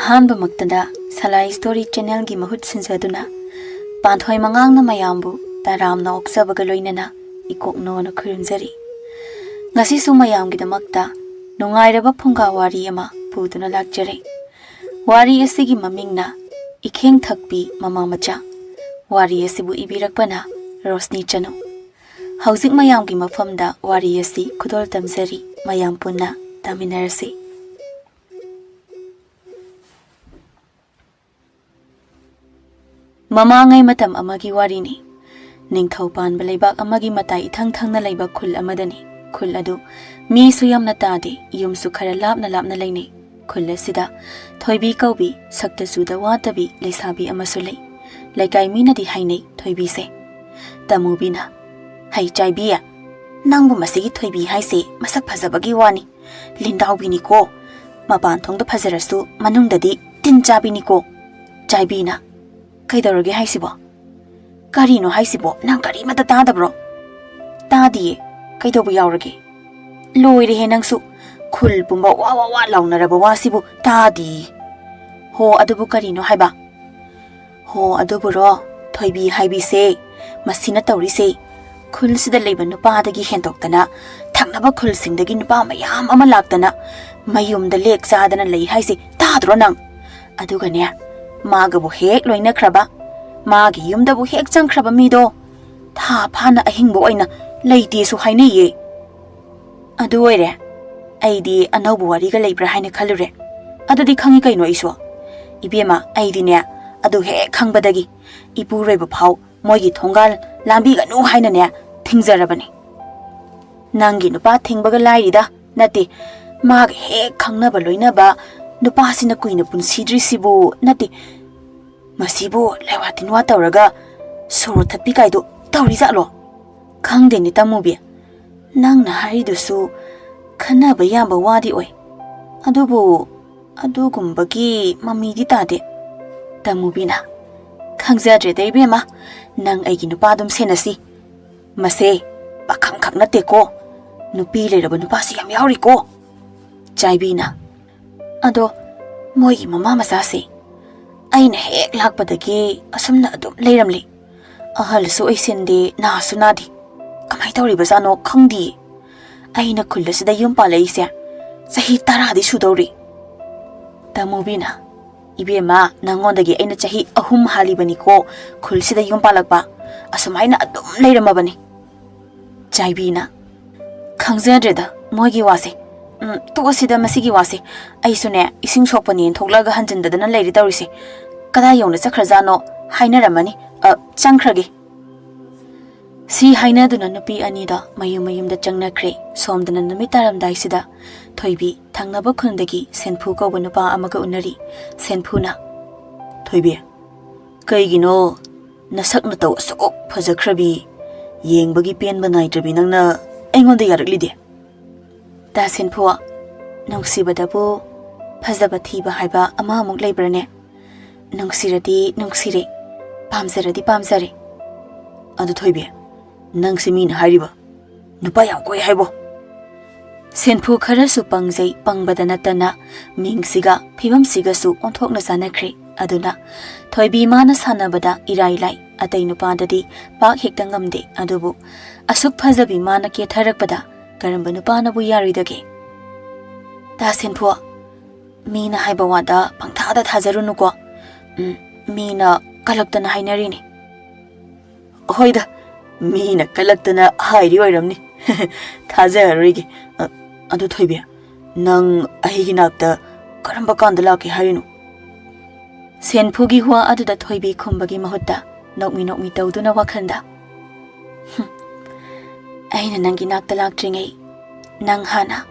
Ahanba maktada Salai Story Channel gi mahut sinjaduna Panthoi Mangang na mayambu taram na oksabaga loinana ikokno na khurumjari. Ngasi su mayam gi damakta nungairaba phunga wari ama puduna lakjare. Wari asigi mamingna Ekheng thakpi macha. Wari asibu ibirakpana Roshni Chanu. Haujik mayam gi mafamda wari asi khudol tamjari mayam punna taminarasi. Mamangai matam amagi warini. Ningthau panba leibak amagi matai ithang-thangna leiba khul amadani. Khul adu mi su yamna tade yum su khara lapna leine. Khul asida thoibi kaubi sakta suda watabi leisabi amasu lei. Laikai mina di hainei thoibi se. Tamubina hai chaibiya nangbu masigi thoibi haise masak phajabagi wani. Lindau bini ko mapan thongda phajarasu manungdadi tin chabini ko. Chaibina Kaidorage haisibo. Karino haisibo nang kari mata tadabro. Tadiye kaidobu yaurage. Loire he nangsu khul pumba wa launaraba wasibu tadi. Ho adubu karino haiba. Ho adubu ro thoibi haibi se masina tauri se khul sida leiba nupa dagi hentoktana thangnaba khul singdagi nupa mayam ama laktana mayumda lek chadana lei haisi tadro nang. Adugane Magabu hek loina kraba. Magi yumdabu hek chang kraba mido. Tha phana ahingbo oina leiti su haine ye. Adu oire. Aidi anaubu wariga leibra haine khalure. Adudi khangi kaino iso. Ibema aidi ne adu hek khangbadagi. Ipu reba phau moigi thongal lambi ga nu haina ne thingjarabani. Nangi nupa thingbaga lairida nati mag hek khangnaba loinaba nupa sina kuina punsidri sibu nati masibu lewatin wa tawraga soro thatpi kaido tawri jalo khangde ni tamubi nang na haridu su khana ba yamba wadi oi adugumbagi mami di tade tamubina khangjadre dei bema nang aigi nupa dum senasi mase pakhang khak na te ko nupi leraba nupa si yam yauri ko chaibina Ado moigi mama masase aina hek lakpadagi asumna adum leiramli ahal su aisende na sunadi kamai tawri bazano khangdi aina khullasida yumpa leise sahi taradi sudori tamubina ibema nangondagi aina chahi ahum halibani ko khulsida yumpa lakpa asumaina adum leiramabani chaibina khangjadreda moigi wase Tuasida masigi wasi aisune ising sokpani thoklaga hanjindadana leiri tawrisi kada yongna chakhrajano hainaramani changkhragi si hainaduna nupi anida mayum-mayumda changnakhre somdana numitaramdai sida thoibi thangnaba khundagi senphu kauba nupa amaga unari senphuna thoibi kaigino nasakna taw asok phajakhrabi yengbagi penba naitrabi nangna aingonda yaraklide Da senphua nungsibadabu phajaba thiba haiba ama amuk leibrane nungsiradi nungsire pamjaradi pamjare adu thoibe nangsimin hariba nupa yam koi haibo senphu khara su pangjai pangbada natana mingsiga phibam siga su onthokna janakhre aduna thoibi mana sanabada irailai atai nupa dadi pak hekta ngamde adubu asuk phajabi mana ke tharakpada Karamba nupana bu yaridage. Da senphua mina haiba wada pangthada thajarunu ko. Mina kalaktana hainarini. Hoida mina kalaktana hairi oiramni. Thajarigi. Adu thoibe nang ahigi nakta karamba kanda laki harinu. Senphugi huwa aduda thoibi khumbagi mahutta nokmi tawduna wakhanda. Aina nangi nakta laktringai nang hana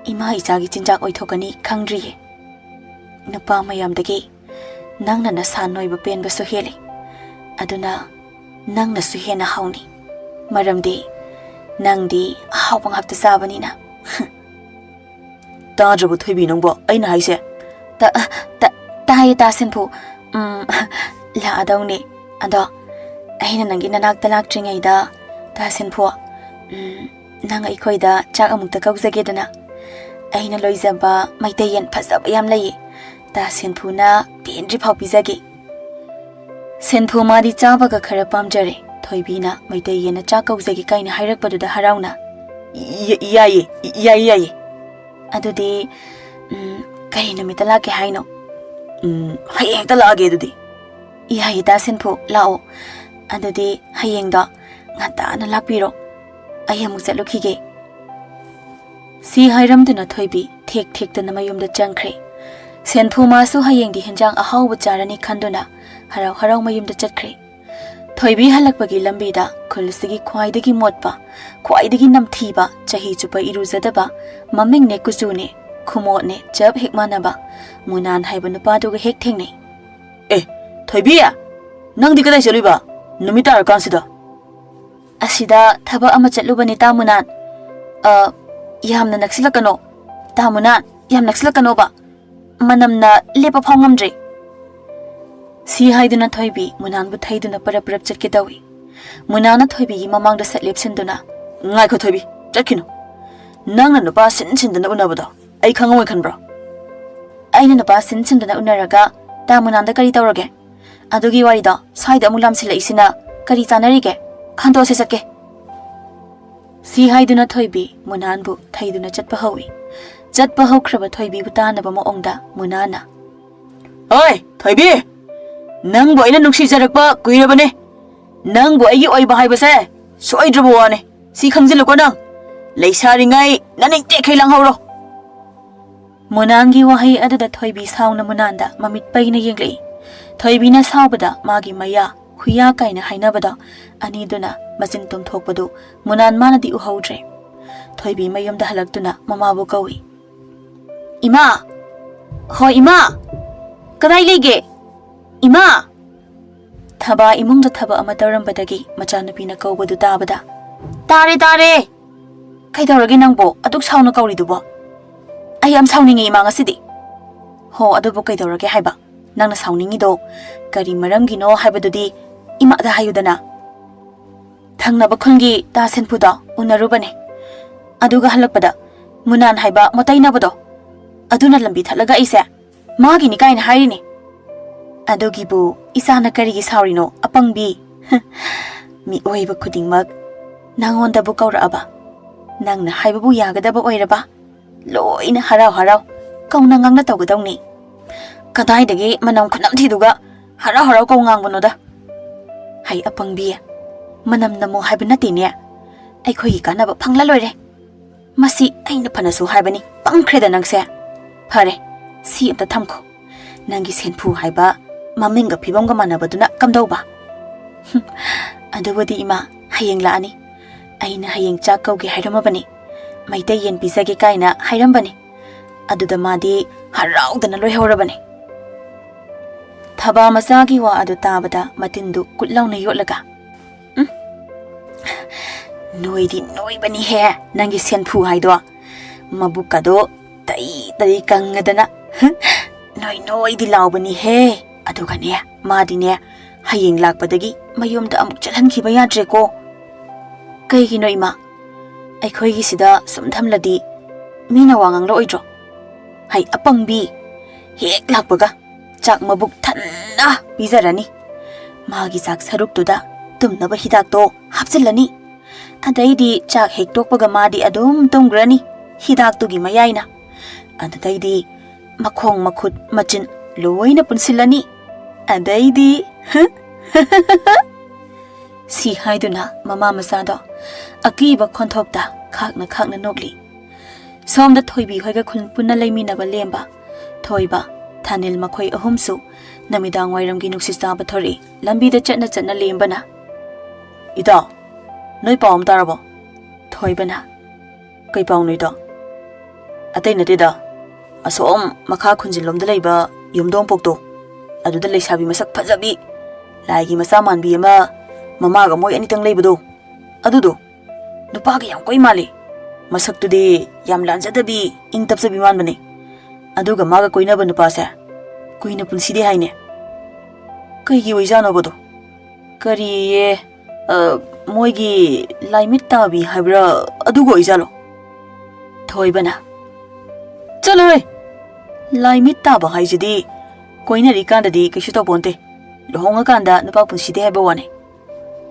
ima isagi chinjak oithokani khangdriye nupa mayamdagi nangna nasan noiba penba su hele aduna nangna su hena hauni maramdi nangdi hawpang hapta sabani na tajabu thoibi nangbo aina haise ta senphu la adawne ado aina nangi nanakta laktringai da ta senphu nang aikhoida chak amukta kaujagedana aina loizaba Meetei yen phajaba yam lei ता सेनफुना पेंद्रि फाव पिजागे सेनफु मादी चाबगा खरा पामजरे थोइबीना मैतै येना चा कौजगे काइना हाइरकपदुदा हराउना याये अदुदि कई नमिता लाके हाइनो हयेंगता लागे अदुदि याये ता सेनफु लाओ अदुदि हयेंगदा ngata lakpiro ai amuk chalukige si hairamduna thoibi thek tana mayumda changkhre senphu ma su hayeng di hinjang ahau charani khanduna harau mayumda chakkhre thoibi halakpagi lambi da khulsigi khwaidagi motpa khwaidagi namthiba chahi chupa iruzadaba maming ne kusune khumo ne chap hekmanaba munan haibanu padu ga hek thengne thoibi ya nangdi kadai chaluba numita arkansida asida thaba ama chalubani tamunan yamna naksilakano tamunan yam naksilakano ba manamna lepa phongamdre si haiduna thoibi munan bu thaiduna parap chatke dawi munana thoibi gi mamangda satlep sinduna ngai kho thoibi chatkino nangna nupa sinduna unabado ai khangoi khanbro aina nupa sinduna unaraga tamunanda kari tawrage adugi wari da saida amulam sila isina kari chanarige khanto se sake si haiduna thoibi munanbu thaiduna chatpa haukraba thoibi butana ba maongda munana oi thoibi nangbo ina nungsi jarakpa kuirabane nangbo ai oiba haibase soidrabo wane si khangjiluko nang leisari ngai naning te khailang hauro munangi wahai adada thoibi sauna munanda mamit paina yenglei thoibi na saubada magi maya huya kaina hainabada aniduna machin tumthokpadu munan manadi uhaudre thoibi mayumda halaktuna mamabu kawi ima hoi ima kadai lege ima thaba imungda thaba ama tarambadagi machanupina kawbadu tabada tare kaidorage nangbo aduk sauna kawridubo ai am sauningi ima ngasidi ho adubu kaidorage haiba nangna sauningi do kari maramgino haibadudi ima da hayudana thangnaba khungi ta senpuda unarubane aduga halakpada munan haiba motainabado aduna lambi thalaga ise magi ni kaina harini adugibu isana karigi saurino apangbi mi oiba khudingmak nangonda bu kauraba nangna haibabu yagadaba oiraba loina harau kauna ngangna tawgadawni kadai dagi manam khunam thiduga harau kau ngangbonoda hai apangbi manam namo haibna tine ai khoi kanaba phangla loire masi aina phanasu haibani pangkhreda nangse phare si amta thamkho nangi senphu haiba maminga phibamga manabaduna kamdauba adubodi ima hayeng la ani aina hayeng cha kauge hairamabani maitei yen pisage kaina hairambani aduda madi haraudana loi horabani thaba masagi wa adu tabada matindu kutlauna yotlaga noibani he nangi senphu haido mabukado tai kangadana noi di laubani he adugane madine hayeng lakpadagi mayumda amuk chalhankhiba yadre ko kaigi noima aikhoi gi sida sumthamladi mina wangang lo oidro hai apangbi hek lakpaga chak mabuk thanna bizarani magi chak saruk tuda tumnaba hidak to hapchilani adaidi chak hek tokpaga madi adum tumgrani hidak tugi mayaina adaidi makhong makhut machin loina punsilani adaidi si haiduna mama masado akiba khonthokta khakna nokli somda thoibi hoiga khun punna leiminaba lemba thoiba thanil makhoi ahumsu namidang wairamgi nuksi staba thori lambi da chatna lembana ida noi pawm tarabo thoibana kai paw noi do atai nate da asom makha khunjin lomda leiba yumdong pokto aduda leisabi masak phajabi laigi masa manbi ama mama ga moi anitang leibado adudo nupa ga yam koi mali masak tudi yam lanjadabi ingtapsabi manbane aduga maga koina ba nupa sa koina punsidi haine kai gi oijano bodo kari ye moigi laimit tabi habra adugo oijalo thoibana chalo Lai mit taba haijidi koinari kandadi kaishu tawponte luhonga kanda nupa punside haiba wani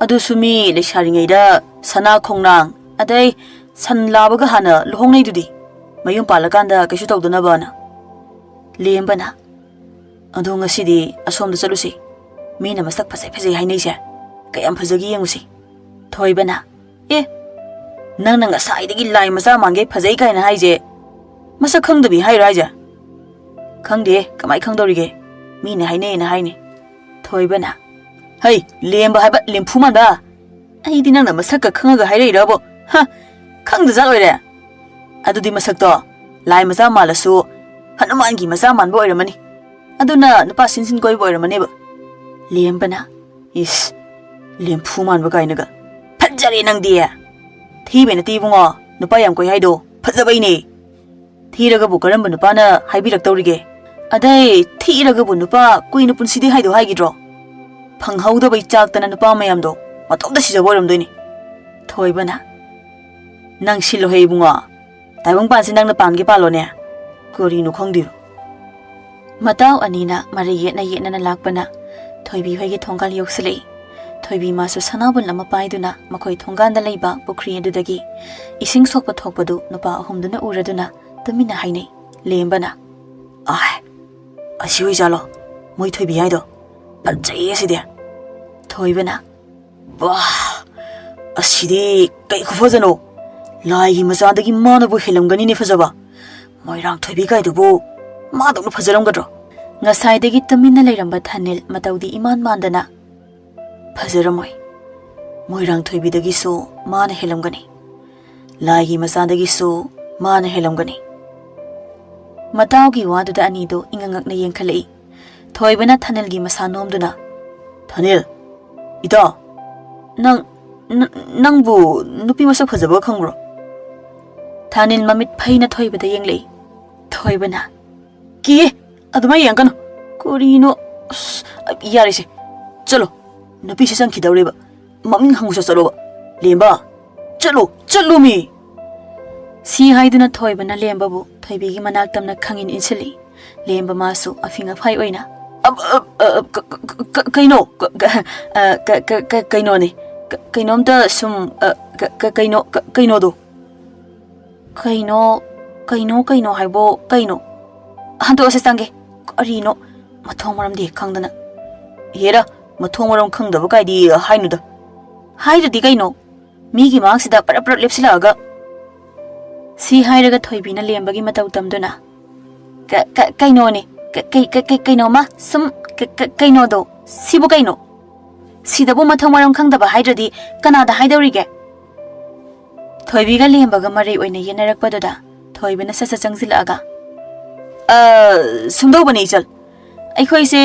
adu sumi leisharingaida sana khongnang adai san labaga hana luhongnai dudi mayum palakanda kaishu tawdana bana lembana adu ngasidi asomda chalusi mina masak phasai phasai hainai kayam phajagi yengusi thoibana nang ngasai lai macha mange phajai kaina haije masak khangdabi hairaja khangde kamai khangdorige mine haine na haine thoibana hey lemba haiba lemphuman ba ai di nang na masak ka khangaga hairei rabo ha khangda ja loire adudi masak to lai macha malasu hanuman gi macha man bo oiramani aduna nupa sinsin koi bo oiramani ba lembana is lemphuman ba kainaga phajare nang dia thibena ti bungo nupa yam koi haido phajabai ne thiraga bu karamba nupa na haibirak tawrige adai thiraga bu nupa kuina punsidi haido haigidro phanghauda bai chaktana nupa mayamdo matokda sijabo ramdoini thoibana nang silo hei bungo taibang pansi nang na pangi palone kori nu khongdi mataw anina mari yetna na lakpana thoibi hoige thonggal yoksale thoibi masu sanabun lama paiduna makoi thonganda leiba pukri adudagi ising sokpa thokpadu nupa ahumduna uraduna tamina hainai lembana ai asiwi jalo moi thoibi haido pajai aside thoibana wah asidi kai khufajano lai gi masandagi manabu helamgani ne fajaba moirang thoibi kai dubu madok nu fajaram gadro ngasai dagi tamina leiramba thanil mataudi iman mandana fajaramoi moirang thoibi dagi so mana helamgani lai gi masandagi so mana helamgani mataugi waduda anido ingangakna yengkhalai thoibana thanil gi masanomduna thanil ida nangbu nupi masak phajaba khangro thanil mamit phaina thoibada yenglei thoibana ki aduma yangkano korino yarise chalo nupi se sang khidawreba maming hangusa chalo lemba chalo mi si haiduna thoibana lembabu thoibigi manak tamna khangin insili lemba masu afinga phai oina kaino kaino ne kainomta sum kaino do kaino haibo kaino hanto ase sange arino mathong maram de khangdana hera mathong maram khangdaba kaidi hainuda haidadi kaino migi maksida paraprat lepsilaga si hairaga thoibina lembagi matau tamduna kaino ne kaino ma sum kaino do sibu kaino sidabu mathong maram khangdaba haidadi kanada haidawrige thoibiga lembaga mari oina yenarakpadoda thoibina sasa changzilaga sumdo bani chal aikhoi se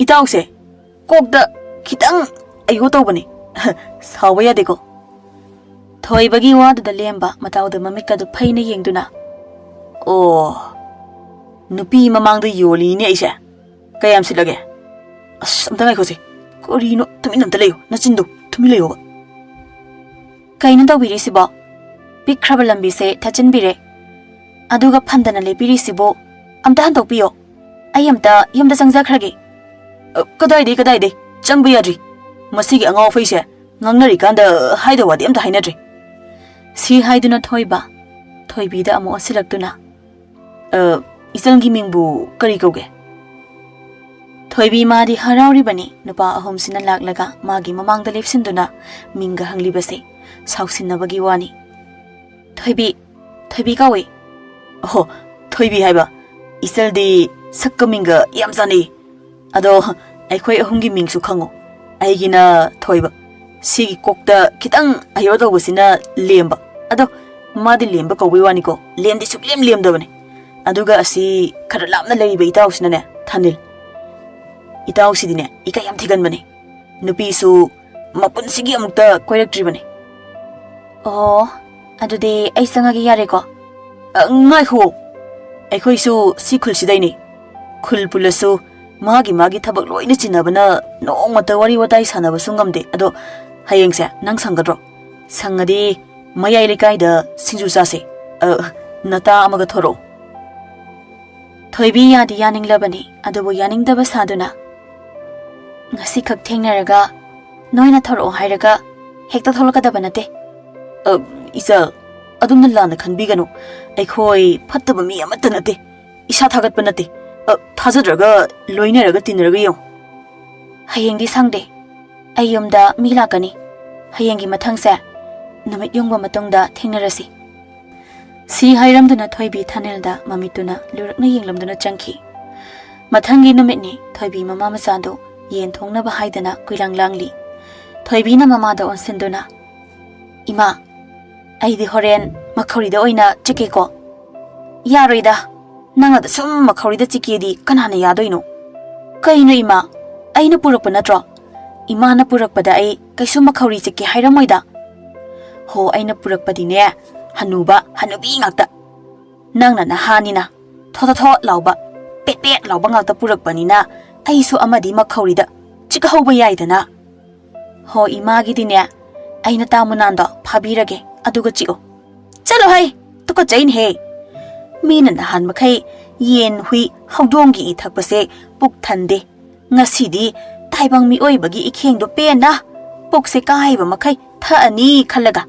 itause kokda khitang ayo to bani sawa ya deko thoibagi wada lemba matawda mamikka du phaina yengduna o nupi mamangda yoli ni aise kayam silage amta ngai khose korino tumin amta leyo nachindo thumi leyo kaina tawbiri sibo pikhraba lambi se thachinbire aduga phandana lepiri sibo amta han tokpiyo ai amta yamda changjakhrage kadai de changba yadri masigi angau faise ngangnari kanda haida wadi amta hainadri si haiduna thoiba thoibida amo asilaktuna isalgi mingbu kari kauge thoibi madi harauri bani nupa ahom sina laklaga magi mamangda lepsinduna minga hanglibase sausinabagi wani thoibi kawe oh thoibi haiba isaldi sakkaminga yamjani ado aikhoi ahumgi mingsu khango aigina thoiba sigi kokta kitang ayo dawbasina lemba ado madi lemba kawai wani ko lemdi suklem lemdabani aduga asi khara lamna leriba itawsina ne thanil itawsidine ika yam thiganbani nupi su mapun sigi amukta koiraktribani oh adudi ai sangagi yare ko ngai ho aikhoi su sikhul sidaini khul pulasu magi thabak loina chinabana nongmata wari watai sanaba sungamde ado hayengse nang sangadro sangadi mayai lekai da singju sase nata amaga thoro Thoibi yadi yaninglabani adubu yaningdaba saduna ngasi khak thengnaraga noina thoro hairaga hekta tholakadaba nate isa adumna lana khanbiganu aikhoi phattaba mi amatta nate isa thagatpa nate thajadraga loinaraga tinaraga yo hayengdi sangde ayumda mi lakani hayengi mathangse namit yungba matungda thengnarasi si hairamduna thoibi thanelda mamituna lurakna yenglamduna changki mathangi numitni thoibi mama masado yen thongnaba haidana kuilang langli thoibi na mama da onsenduna ima aidi horen makhori da oina chike ko yaroida nanga da sum makhori da chike di kanana yadoino kaino ima aina purukpa natro ima na purukpa da ai kaisu makhori chike hairamoida ho aina purukpa di ne hanuba hanubi ngakta nangna na hanina thoda tho lauba pet pet lauba ngakta purukpa ni na aisu amadi makhori da chika hoba yaidana ho ima gi di ne aina tamunanda phabirage aduga chio chalo hai tuka chain he mina na han makai yen hui hawdongi I thakpase puk thande ngasidi taibang mi oibagi Ekheng do pe na pukse kai ba makai tha ani khalaga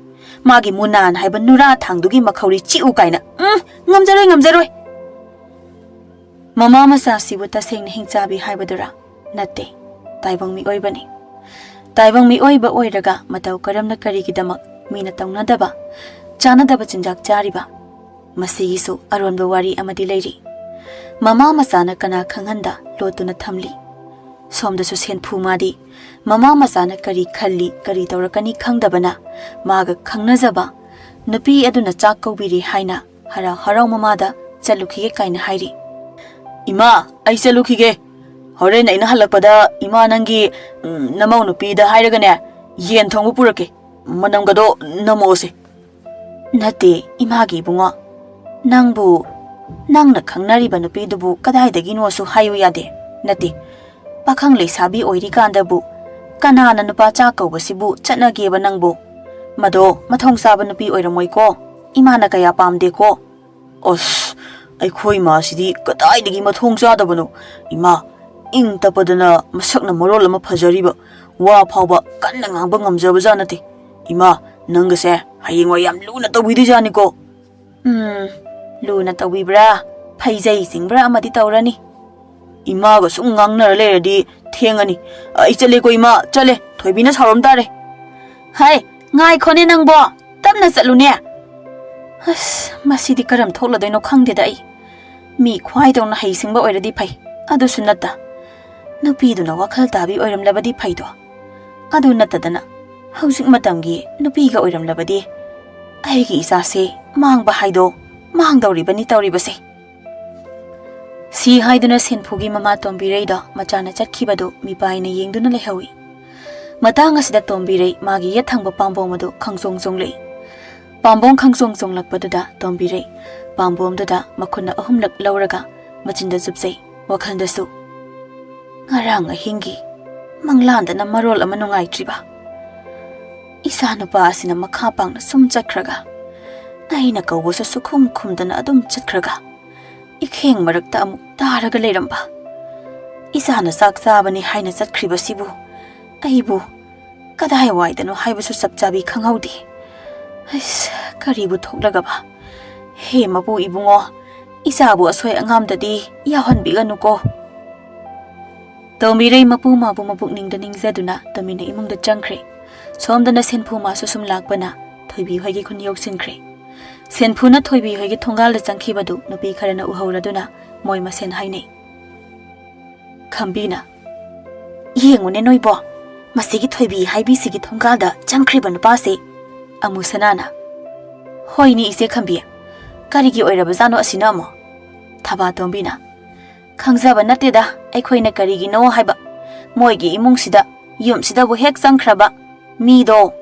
magi munan haiba nura thangdugi makhori chiu kaina ngamjaroi mama masa sibu taseng na hingchabi haibadura natte taibang mi oibani taibang mi oiba oiraga matau karamna karigidamak mina taunadaba chanadaba chinjak chariba masigisu aronba wari amadi leiri mama masana kana khanghanda lotuna thamli somdasu senphu madi mama masana kari khalli kari tawrakani khangdabana maga khangnajaba nupi aduna chak kaubiri haina hara harau mamada chalukhige kaina hairi ima ai chalukhige horen aina halakpada ima nangi namau nupi da hairagane yen thongbu purake manamgado namose nate imagi bunga nangbu nangna khangnariba nupi dubu kadaidagi nosu hayu yade nate pakhang leisabi oiri kandabu kanana nupa cha kaubasibu chatnageba nangbu mado mathong saba nupi oiramoi ko imana kaya pamde ko os aikhoi ma sidi kadaidagi mathong chadabano ima ing tapadana masakna marol ama phajariba wa phawba kanna ngangba ngamjaba janate ima nangase hayengwa yam luna tawidi jani ko luna tawibra phaijai singbra amadi tawrani ima ga sung ngangnar leradi thengani ai chale ko ima chale thoibina sarom tare hai ngai khone nangbo tamna chalune as masidi karam thokla doino khangde dai mi khwai dong na hai singba oiradi phai adu sunata nupi duna wakhal tabi oiram labadi phaido adu natadana hausik matamgi nupi ga oiram labadi aigi isa se mangba haido mangdawri bani tawri base si haiduna senphugi mama tombirei da machana chatkibado mipaina yengduna lehawi matang asida tombirei magi yathangba pambom adu khangsong jonglei pambong khangsong jonglakpadu da tombirei pambom da makhuna ahumlak lauraga machinda jupsei wakhandasu ngarang ahingi manglanda na marol ama nungai triba isa nupa asina makha pangna sum chakraga aina kawbosa sukhum khumdana adum chatkraga Ekheng marakta amuk taraga leiramba isa na sak sabani haina chatkriba sibu aibu kadai waidano haibasu sapchabi khanghaudi ais karibu thoklaga ba he mabu ibungo isa bu asoi angamdadi yahanbiganu ko Tombirei mapu mabu mabuk ningda ningzaduna tamina imungda changkre somdana senphu masu sum lakbana thoibi hoigi khun yoksinkhre senphu na thoibi hoigi thongal da changkhibadu nupi kharana uhauraduna moi masen hainei khambina yengune noibo masigi thoibi haibi sigi thongal da changkhriba nupa se amusanana hoini ise khambi karigi oiraba jano asina mo thaba tombina khangzaba nateda aikhoina karigino haiba moigi imungsida yumsida bu hek sangkhraba mido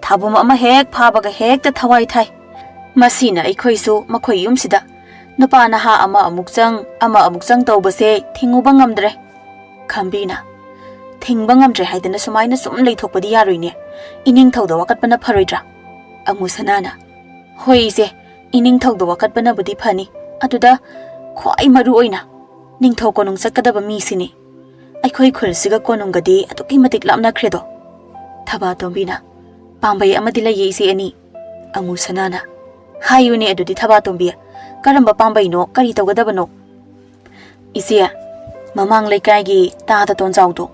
thabum ama hek phabaga hek ta thawai thai masina aikhoisu makhoi yumsida nupa na ha ama amuk chang tawbase thinguba ngamdre khambina thingba ngamdre haidana sumaina sum leithokpadi yaroine ining thawda wakatpana pharoidra amusanana hoise ining thawda wakatpana budi phani atuda ꯈ꯭ꯋꯥꯏ ꯃꯔꯨ ꯑꯣꯏꯅ ꯅꯤꯡꯊꯧ ꯀꯣꯅꯨꯡ ꯆꯠꯀꯗꯕ ꯃꯤꯁꯤꯅꯤ ꯑꯩꯈꯣꯏ ꯈꯨꯜꯁꯤꯒ ꯀꯣꯅꯨꯡꯒꯗꯤ ꯑꯗꯨꯛꯀꯤ ꯃꯇꯤꯛ ꯂꯥꯞꯅꯈ꯭ꯔꯦꯗꯣ ꯊꯕꯥꯇꯣꯝꯕꯤꯅ ꯄꯥꯝꯕꯩ ꯑꯃꯗꯤ ꯂꯩꯌꯦ ꯏꯆꯦ ꯑꯅꯤ ꯑꯃꯨꯁꯅꯥꯅ ꯍꯥꯏꯌꯨꯅꯦ ꯑꯗꯨꯗꯤ ꯊꯕꯥꯇꯣꯝꯕꯤ ꯀꯔꯝꯕ ꯄꯥꯝꯕꯩꯅꯣ ꯀꯔꯤ ꯇꯧꯒꯗꯕꯅꯣ ꯏꯆꯦ ꯃꯃꯥꯡ ꯂꯩꯀꯥꯏꯒꯤ ꯇꯥꯗ ꯇꯣꯟꯖꯥꯎꯗꯣ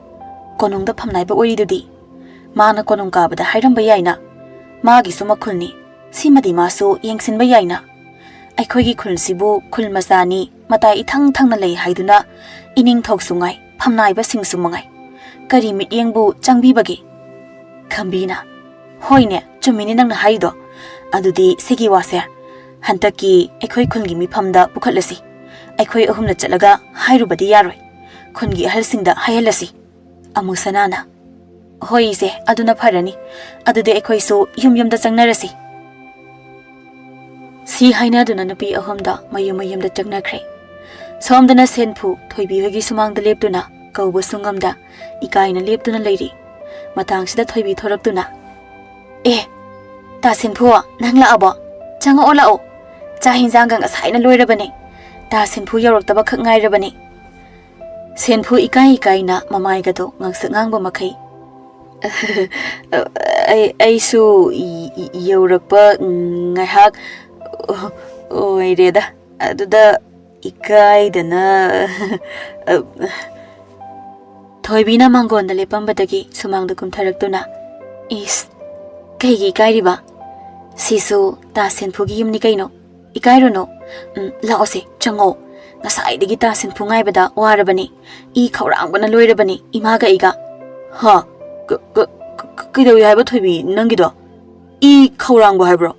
ꯀꯣꯅꯨꯡꯗ ꯐꯝꯅꯥꯏꯕ ꯑꯣꯏꯔꯤꯗꯨꯗꯤ ꯃꯥꯅ ꯀꯣꯅꯨꯡ ꯀꯥꯕꯗ ꯍꯥꯏꯔꯝꯕ ꯌꯥꯏꯅ ꯃꯥꯒꯤꯁꯨ ꯃꯈꯨꯜꯅꯤ ꯁꯤꯃꯗꯤ ꯃꯥꯁꯨ ꯌꯦꯡꯁꯤꯟꯕ ꯌꯥꯏꯅ ꯑꯩꯈꯣꯏꯒꯤ ꯈꯨꯜꯁꯤꯕꯨ ꯈꯨꯜ ꯃꯆꯥꯅꯤ ꯃꯇꯥꯏ ꯏꯊꯪ ꯊꯪꯅ ꯂꯩ ꯍꯥꯏꯗꯨꯅ ꯏꯅꯤꯡꯊꯧꯁꯨ ꯉꯥꯏ ꯐꯝꯅꯥꯏꯕꯁꯤꯡꯁꯨ ꯃꯉꯥꯏ ꯀꯔꯤ ꯃꯤꯠꯌꯦꯡꯕꯨ ꯆꯪꯕꯤꯕꯒꯦ ꯈꯝꯕꯤꯅ ꯍꯣꯏꯅꯦ ꯆꯨꯝꯃꯤꯅꯦ ꯅꯪꯅ ꯍꯥꯏꯔꯤꯗꯣ ꯑꯗꯨꯗꯤ ꯁꯤꯒꯤ ꯋꯥꯁꯦ ꯍꯟꯗꯛꯀꯤ ꯑꯩꯈꯣꯏ ꯈꯨꯜꯒꯤ ꯃꯤꯐꯝꯗ ꯄꯨꯈꯠꯂꯁꯤ ꯑꯩꯈꯣꯏ ꯑꯍꯨꯝꯅ ꯆꯠꯂꯒ ꯍꯥꯏꯔꯨꯕꯗꯤ ꯌꯥꯔꯣꯏ ꯈꯨꯟꯒꯤ ꯑꯍꯜꯁꯤꯡꯗ ꯍꯥꯏꯍꯜꯂꯁꯤ ꯑꯃꯨꯁꯅꯥꯅ ꯍꯣꯏ ꯏꯆꯦ ꯑꯗꯨꯅ ꯐꯔꯅꯤ ꯑꯗꯨꯗꯤ ꯑꯩꯈꯣꯏꯁꯨ ꯌꯨꯝ ꯌꯨꯝꯗ ꯆꯪꯅꯔꯁꯤ ꯁꯤ ꯍꯥꯏꯅꯗꯨꯅ ꯅꯨꯄꯤ ꯑꯍꯨꯝꯗ ꯃꯌꯨꯝ ꯃꯌꯨꯝꯗ ꯆꯪꯅꯈ꯭ꯔꯦ ꯁꯣꯝꯗꯅ ꯁꯦꯟꯐꯨ ꯊꯣꯏꯕꯤ ꯍꯣꯏꯒꯤ ꯁꯨꯃꯥꯡꯗ ꯂꯦꯞꯇꯨꯅ ꯀꯧꯕꯁꯨ ꯉꯝꯗ ꯏꯀꯥꯏꯅ ꯂꯦꯞꯇꯨꯅ ꯂꯩꯔꯤ ꯃꯇꯥꯡꯁꯤꯗ ꯊꯣꯏꯕꯤ ꯊꯣꯔꯛꯇꯨꯅ ꯑꯦ ꯇꯥ ꯁꯦꯟꯐꯨ ꯅꯪ ꯂꯥꯛꯑꯕꯣ ꯆꯪꯉꯛꯑꯣ ꯂꯥꯛꯑꯣ ꯆꯥꯛ ꯍꯤꯟꯖꯥꯡꯒ ꯉꯁꯥꯏꯅ ꯂꯣꯏꯔꯕꯅꯦ ꯇꯥ ꯁꯦꯟꯐꯨ ꯌꯧꯔꯛꯇꯕ ꯈꯛ ꯉꯥꯏꯔꯕꯅꯦ ꯁꯦꯟꯐꯨ ꯏꯀꯥꯏꯅ ꯃꯃꯥꯏꯒꯗꯣ ꯉꯥꯡꯁꯛ ꯉꯥꯡꯕ ꯃꯈꯩ ꯑꯩꯁꯨ ꯌꯧꯔꯛꯄ ꯉꯥꯏꯍꯥꯛ ꯑꯣꯏꯔꯦꯗ ꯑꯗꯨꯗ 이까이드나 토이비나 망고한다 레밤바다기 수망도 꿈타락도나 이스 케이기 이까이리바 시수 다센 푸기 юм니 까이노 이까이로노 라오세 정오 나사이드기 다센 푸가이바다 와라바니 이 카우랑바나 로이라바니 이마가 이가 하 그이도이 하이바 토이비 낭기도 이 카우랑바 하이브로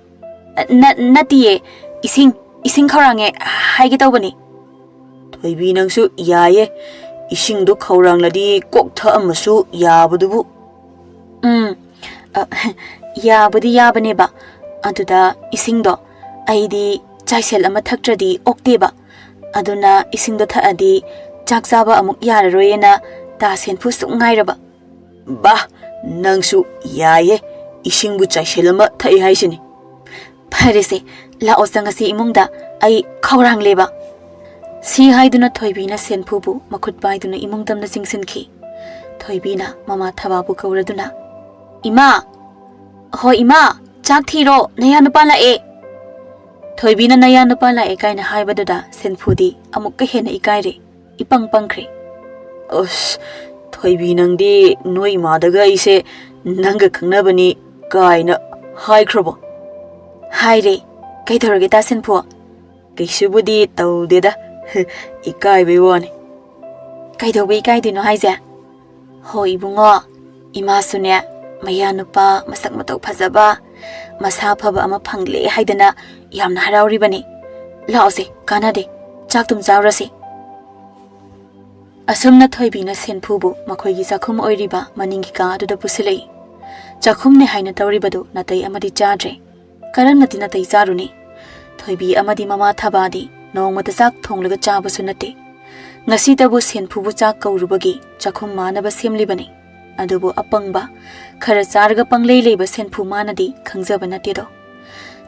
나띠에 이싱 카우랑에 하이게 떠보니 토이비 낭수 야예 이싱도 카우랑라디 꼭 타엄마수 야부두부 야부디 야바네바 아두다 이싱도 아이디 자이셀 아마 탁트라디 옥데바 아두나 이싱도 타아디 작자바 아묵 야라로예나 다센푸 쑥nga이라바 바 낭수 야예 이싱부 자이셀 아마 타이 하이시니 파레세 라오상가시 이몽다 아이 카우랑레바 시 하이두나 토이비나 센푸부 마콧 바이두나 이몽담나 징신키 토이비나 마마 타바부 카우라두나 이마 호 이마 짝 티로 나야 누파 라에 토이비나 나야 누파 라에 까이나 하이바두다 센푸디 아묵까 헤나 이까이레 이빵빵크레 어스 토이비 낭디 노이 마다가 이세 낭가 강나바니 까이나 하이크로보 하이레 까이더러게 다 센푸 그이슈부디 따우데다 이까이베 원이 까이더베 이까이디노 하이자 호 이붕어 이마수네 마야 누파 마삭 마tou 파자바 마사 파바 아마 팡레 하이드나 ꯌꯥꯝꯅ ꯍꯔꯥꯎꯔꯤꯕꯅꯤ ꯂꯥꯛꯑꯣꯁꯦ ꯀꯥꯟꯅꯗꯦ ꯆꯥꯛꯇꯨꯝ ꯆꯥꯎꯔꯁꯤ ꯑꯁꯨꯝꯅ ꯊꯣꯏꯕꯤꯅ ꯁꯦꯟꯐꯨꯕꯨ ꯃꯈꯣꯏꯒꯤ ꯆꯥꯛꯈꯨꯝ ꯑꯣꯏꯔꯤꯕ ꯃꯅꯤꯡꯒꯤ ꯀꯥ ꯑꯗꯨꯗ ꯄꯨꯁꯤꯜꯂꯛꯏ ꯆꯥꯛꯈꯨꯝꯅꯦ ꯍꯥꯏꯅ ꯇꯧꯔꯤꯕꯗꯨ ꯅꯥꯇꯩ ꯑꯃꯗꯤ ꯆꯥꯗ꯭ꯔꯦ ꯀꯔꯝꯅꯗꯤ ꯅꯥꯇꯩ ꯆꯥꯔꯨꯅꯤ ꯊꯣꯏꯕꯤ ꯑꯃꯗꯤ ꯃꯃꯥ ꯊꯕꯥꯗꯤ ꯅꯣꯡꯃꯇ ꯆꯥꯛ ꯊꯣꯡꯂꯒ ꯆꯥꯕꯁꯨ ꯅꯠꯇꯦ ꯉꯁꯤꯇꯕꯨ ꯁꯦꯟꯐꯨꯕꯨ ꯆꯥꯛ ꯀꯧꯔꯨꯕꯒꯤ ꯆꯥꯛꯈꯨꯝ ꯃꯥꯅꯕ ꯁꯦꯝꯂꯤꯕꯅꯤ ꯑꯗꯨꯕꯨ ꯑꯄꯪꯕ ꯈꯔ ꯆꯥꯔꯒ ꯄꯪꯂꯩ ꯂꯩꯕ ꯁꯦꯟꯐꯨ ꯃꯥꯅꯗꯤ ꯈꯪꯖꯕ ꯅꯠꯇꯦꯗꯣ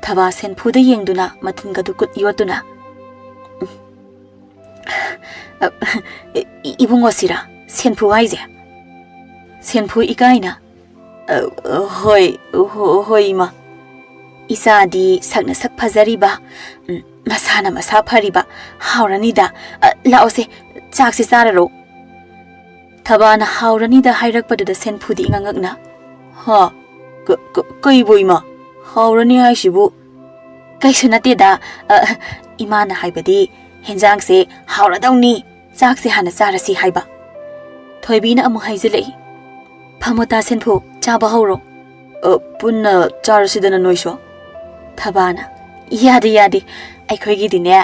ꯊꯕꯥ ꯁꯦꯟꯐꯨꯗ ꯌꯦꯡꯗꯨꯅ ꯃꯊꯤꯟꯒꯗꯨ ꯀꯨꯠ ꯌꯣꯠꯇꯨꯅ 이붕어시라 센푸 하이제 센푸 이까이나 호이 이마 이사디 sakna sak 파자리바 마사나 마사 파리바 하우라니다 라오세 짝세 싸라로 타바나 하우라니다 하이락바두다 센푸디 잉앙악나 하 그이보 이마 하우라니 하이시부 까이수 나띠다 이마나 하이바디 ꯍꯦꯟꯖꯥꯡꯁꯦ ꯍꯥꯎꯔꯗꯧꯅꯤ ꯆꯥꯛꯁꯦ ꯍꯥꯟꯅ ꯆꯥꯔꯁꯤ ꯍꯥꯏꯕ ꯊꯣꯏꯕꯤꯅ ꯑꯃꯨꯛ ꯍꯥꯏꯖꯤꯜꯂꯛꯏ ꯐꯝꯃꯣꯇꯥ ꯁꯦꯟꯐꯨ ꯆꯥꯕ ꯍꯧꯔꯣ ꯄꯨꯟꯅ ꯆꯥꯔꯁꯤꯗꯅ ꯅꯣꯏꯁꯨ ꯊꯕꯥꯅ ꯌꯥꯗꯦ ꯑꯩꯈꯣꯏꯒꯤꯗꯤꯅꯦ